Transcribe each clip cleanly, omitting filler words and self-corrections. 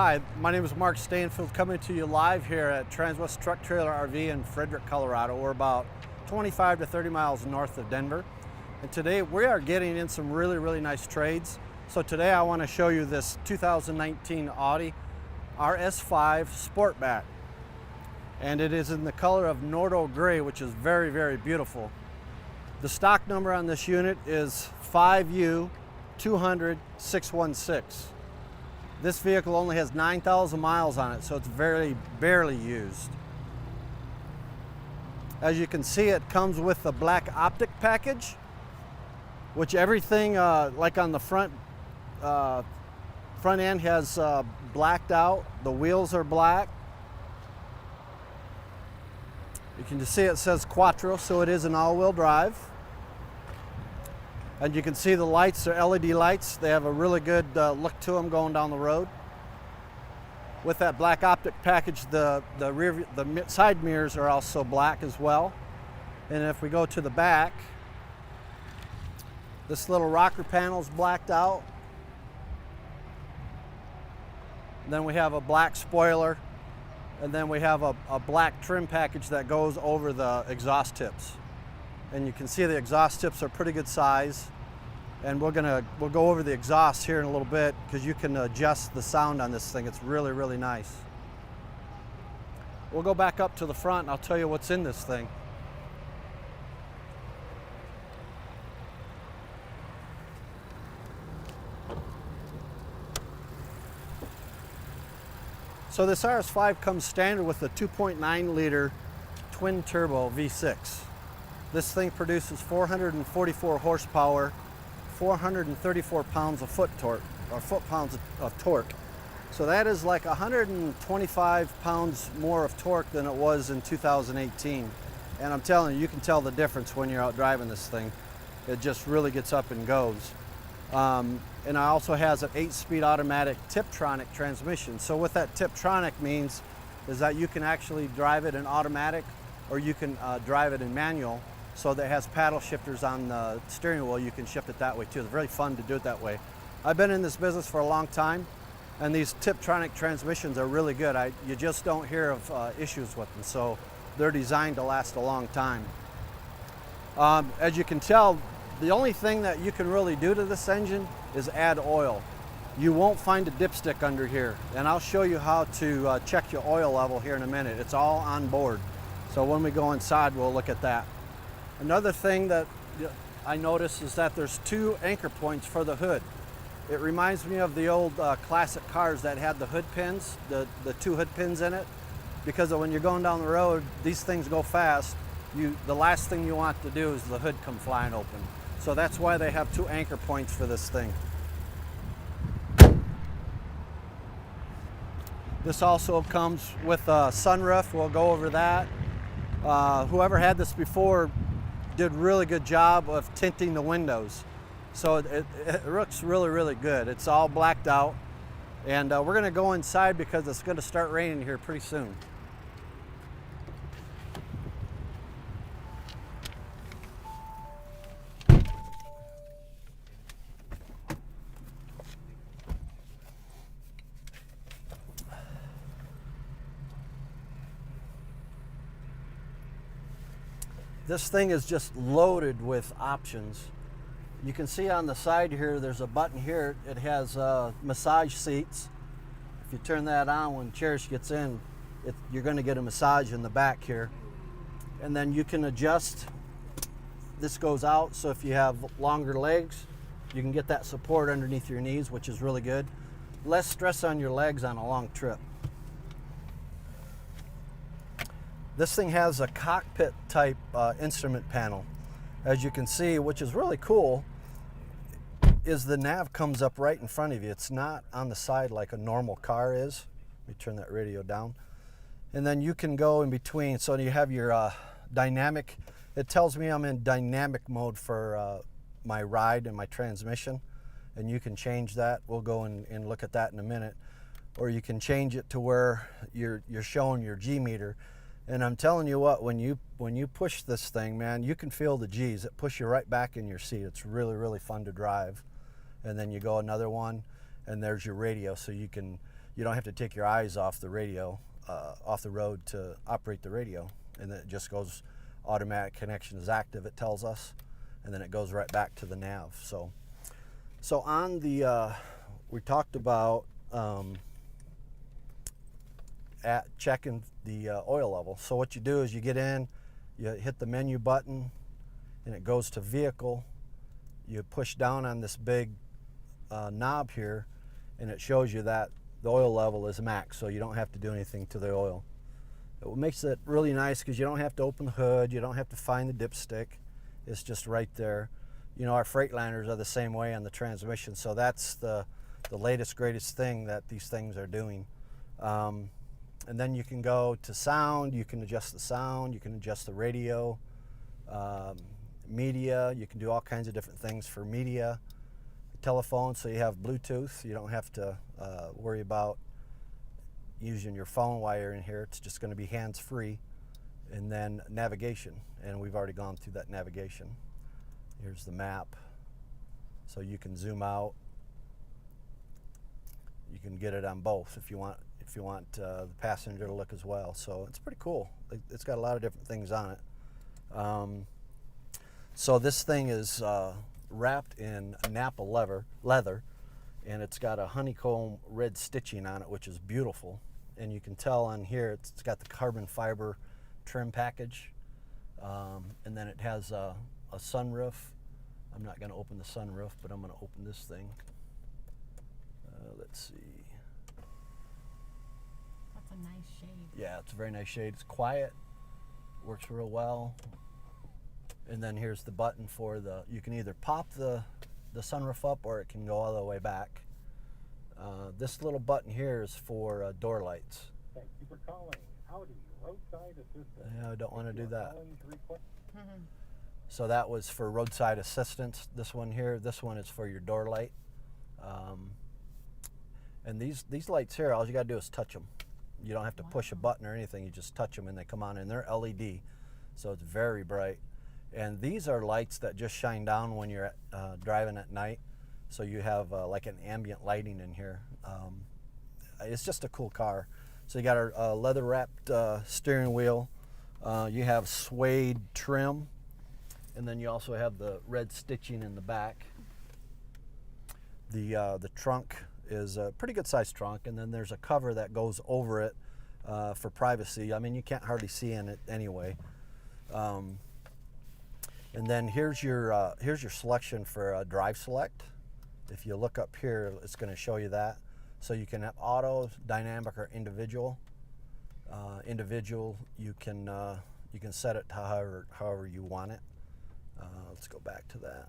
Hi, my name is Mark Stanfield, coming to you live here at Transwest Truck Trailer RV in Frederick, Colorado. We're about 25 to 30 miles north of Denver. And today we are getting in some really nice trades. So today I want to show you this 2019 Audi RS5 Sportback. And it is in the color of Nordo Gray, which is very beautiful. The stock number on this unit is 5U200616. This vehicle only has 9,000 miles on it, so it's very barely used. As you can see, it comes with the black optic package, which everything like on the front end has blacked out. The wheels are black. You can just see it says Quattro, so it is an all-wheel drive. And you can see the lights are LED lights. They have a really good look to them going down the road. With that black optic package, the side mirrors are also black as well. And if we go to the back, this little rocker panel is blacked out. Then we have a black spoiler, and then we have a black trim package that goes over the exhaust tips. And you can see the exhaust tips are pretty good size. And we'll go over the exhaust here in a little bit because you can adjust the sound on this thing. It's really nice. We'll go back up to the front and I'll tell you what's in this thing. So this RS5 comes standard with a 2.9 liter twin turbo V6. This thing produces 444 horsepower, 434 pounds of foot-pounds of torque. So that is like 125 pounds more of torque than it was in 2018. And I'm telling you, you can tell the difference when you're out driving this thing. It just really gets up and goes. And it also has an 8-speed automatic Tiptronic transmission. So what that Tiptronic means is that you can actually drive it in automatic or you can drive it in manual. So that it has paddle shifters on the steering wheel. You can shift it that way too. It's very fun to do it that way. I've been in this business for a long time, and these Tiptronic transmissions are really good. You just don't hear of issues with them, so they're designed to last a long time. As you can tell, the only thing that you can really do to this engine is add oil. You won't find a dipstick under here, and I'll show you how to check your oil level here in a minute. It's all on board. So when we go inside, we'll look at that. Another thing that I noticed is that there's 2 anchor points for the hood. It reminds me of the old classic cars that had the hood pins, the 2 hood pins in it, because when you're going down the road, these things go fast. The last thing you want to do is the hood come flying open. So that's why they have 2 anchor points for this thing. This also comes with a sunroof. We'll go over that. Whoever had this before did a really good job of tinting the windows. So it looks really good. It's all blacked out. And we're gonna go inside because it's gonna start raining here pretty soon. This thing is just loaded with options. You can see on the side here, there's a button here. It has massage seats. If you turn that on, when Cherish gets in, you're gonna get a massage in the back here. And then you can adjust. This goes out, so if you have longer legs, you can get that support underneath your knees, which is really good. Less stress on your legs on a long trip. This thing has a cockpit type instrument panel. As you can see, which is really cool, is the nav comes up right in front of you. It's not on the side like a normal car is. Let me turn that radio down. And then you can go in between. So you have your dynamic. It tells me I'm in dynamic mode for my ride and my transmission. And you can change that. We'll go and look at that in a minute. Or you can change it to where you're showing your G meter. And I'm telling you what, when you push this thing, man, you can feel the G's. It pushes you right back in your seat. It's really fun to drive. And then you go another one, and there's your radio, so you can you don't have to take your eyes off the radio, off the road to operate the radio, and then it just goes automatic connection is active, it tells us, and then it goes right back to the nav. So on the we talked about at checking the oil level. So what you do is you get in, you hit the menu button, and it goes to vehicle. You push down on this big knob here, and it shows you that the oil level is max, so you don't have to do anything to the oil. It makes it really nice because you don't have to open the hood, you don't have to find the dipstick. It's just right there. You know, our Freightliners are the same way on the transmission, so that's the latest, greatest thing that these things are doing. And then you can go to sound, you can adjust the sound, you can adjust the radio, media, you can do all kinds of different things for media. Telephone, so you have Bluetooth, you don't have to worry about using your phone while you're in here. It's just going to be hands-free. And then navigation, and we've already gone through that navigation. Here's the map, so you can zoom out. You can get it on both if you want the passenger to look as well. So it's pretty cool. It's got a lot of different things on it. So this thing is wrapped in Napa leather, and it's got a honeycomb red stitching on it, which is beautiful. And you can tell on here it's got the carbon fiber trim package, and then it has a sunroof. I'm not going to open the sunroof, but I'm going to open this thing. Let's see. That's a nice shade. Yeah, it's a very nice shade. It's quiet, works real well. And then here's the button for you can either pop the sunroof up or it can go all the way back. This little button here is for door lights. Thank you for calling Audi roadside assistance. Yeah, I don't want to do that. Mm-hmm. So that was for roadside assistance. This one here, this one is for your door light. And these lights here, all you got to do is touch them. You don't have to push a button or anything. You just touch them and they come on, and they're LED, so it's very bright. And these are lights that just shine down when you're driving at night, so you have like an ambient lighting in here. It's just a cool car. So you got a leather-wrapped steering wheel. You have suede trim, and then you also have the red stitching in the back. The trunk is a pretty good sized trunk, and then there's a cover that goes over it for privacy. I mean, you can't hardly see in it anyway. And then here's your selection for drive select. If you look up here, it's going to show you that. So you can have auto, dynamic, or individual. Individual, you can set it to however you want it. Let's go back to that.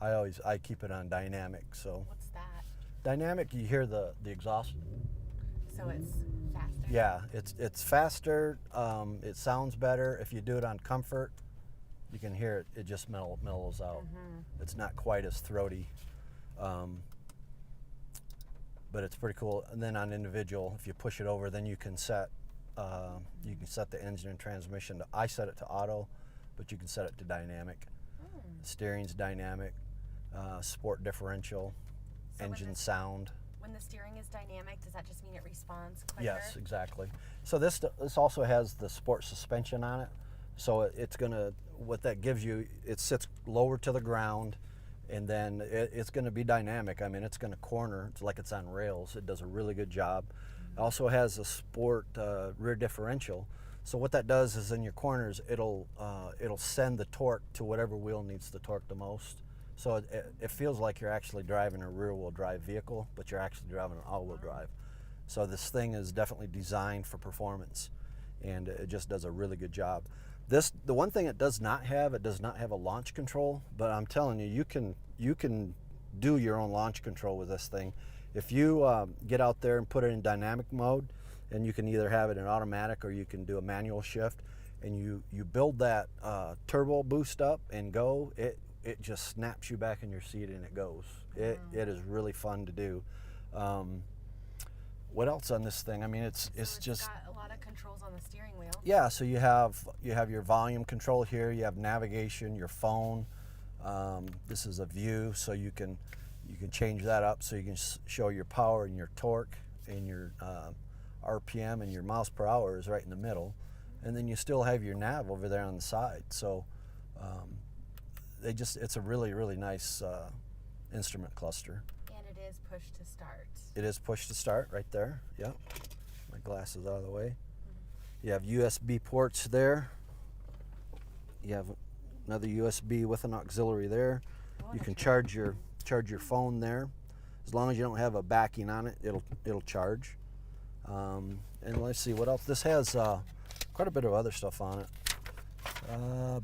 I keep it on dynamic. So What's that? dynamic, you hear the exhaust. So it's faster? Yeah, it's faster. It sounds better. If you do it on comfort, you can hear it. It just mellows out. Mm-hmm. It's not quite as throaty, but it's pretty cool. And then on individual, if you push it over, then you can set the engine and transmission to. I set it to auto, but you can set it to dynamic. Steering's dynamic, sport differential, So engine sound. When the steering is dynamic, does that just mean it responds quicker? Yes, exactly. So this also has the sport suspension on it. So it's gonna, what that gives you, it sits lower to the ground, and then it's gonna be dynamic. I mean, it's gonna corner. It's like it's on rails. It does a really good job. It also has a sport rear differential. So what that does is in your corners, it'll send the torque to whatever wheel needs the torque the most. So it feels like you're actually driving a rear-wheel drive vehicle, but you're actually driving an all-wheel drive. So this thing is definitely designed for performance, and it just does a really good job. The one thing it does not have a launch control, but I'm telling you, you can do your own launch control with this thing. If you get out there and put it in dynamic mode, and you can either have it in automatic or you can do a manual shift, and you build that turbo boost up and go, it just snaps you back in your seat and it goes. It is really fun to do. What else on this thing? I mean, it's just got a lot of controls on the steering wheel. Yeah, so you have your volume control here, you have navigation, your phone, This is a view, so you can change that up so you can show your power and your torque and your RPM and your miles per hour is right in the middle, and then you still have your nav over there on the side. So it's a really nice instrument cluster. And it is push to start. It is push to start right there. Yep. My glasses out of the way. You have USB ports there. You have another USB with an auxiliary there. You can charge your phone there. As long as you don't have a backing on it, it'll charge. And let's see what else. This has quite a bit of other stuff on it.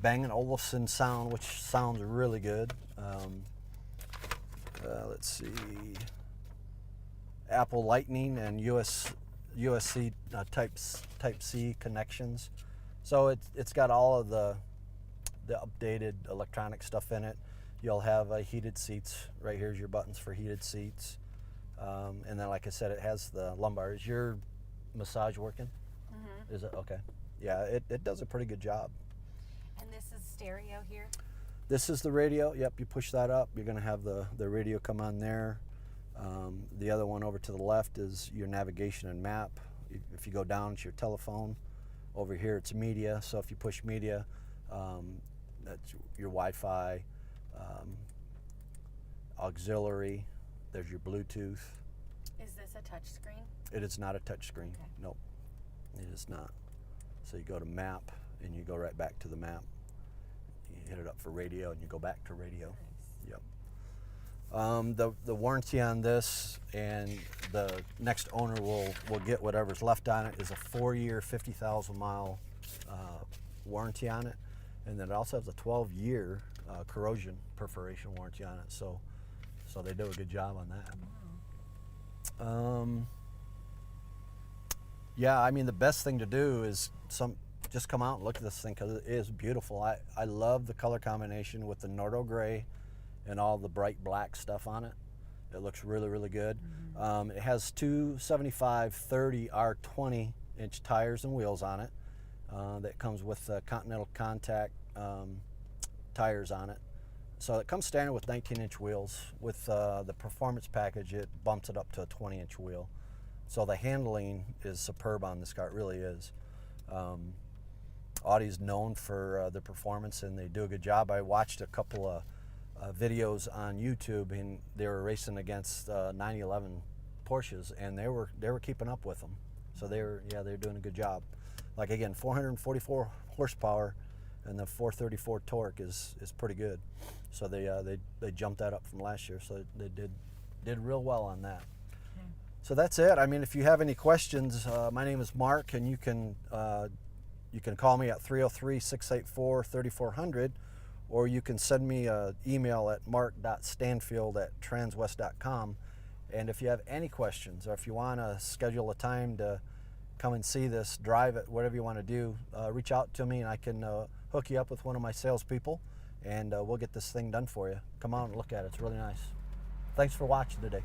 Bang & Olufsen sound, which sounds really good. Let's see. Apple Lightning and USB Type C connections. So it's got all of the updated electronic stuff in it. You'll have heated seats. Right here's your buttons for heated seats. And then, like I said, it has the lumbar. Is your massage working? Mm-hmm. Is it? Okay. Yeah, it does a pretty good job. And this is stereo here? This is the radio. Yep, you push that up. You're going to have the radio come on there. The other one over to the left is your navigation and map. If you go down, it's your telephone. Over here, it's media. So if you push media, that's your Wi-Fi, auxiliary. There's your Bluetooth. Is this a touch screen? It is not a touch screen. Okay. Nope, it is not. So you go to map, and you go right back to the map. You hit it up for radio, and you go back to radio. Nice. Yep. The warranty on this, and the next owner will get whatever's left on it, is a 4-year, 50,000 mile warranty on it, and then it also has a 12-year corrosion perforation warranty on it. So they do a good job on that. Yeah, I mean, the best thing to do is just come out and look at this thing, because it is beautiful. I love the color combination with the Nordo gray and all the bright black stuff on it. It looks really good. Mm-hmm. It has two 75/30 R20 inch tires and wheels on it. That comes with Continental Contact tires on it. So it comes standard with 19-inch wheels. With the performance package, it bumps it up to a 20-inch wheel. So the handling is superb on this car. It really is. Audi's known for their performance, and they do a good job. I watched a couple of videos on YouTube, and they were racing against 911 Porsches, and they were keeping up with them. So they're doing a good job. Like, again, 444 horsepower, and the 434 torque is pretty good. So they jumped that up from last year. So they did real well on that. Okay. So that's it. I mean, if you have any questions, my name is Mark, and you can call me at 303-684-3400, or you can send me an email at mark.stanfield@transwest.com. And if you have any questions, or if you want to schedule a time to come and see this, drive it, whatever you want to do, reach out to me, and I can hook you up with one of my salespeople, and we'll get this thing done for you. Come on and look at it. It's really nice. Thanks for watching today.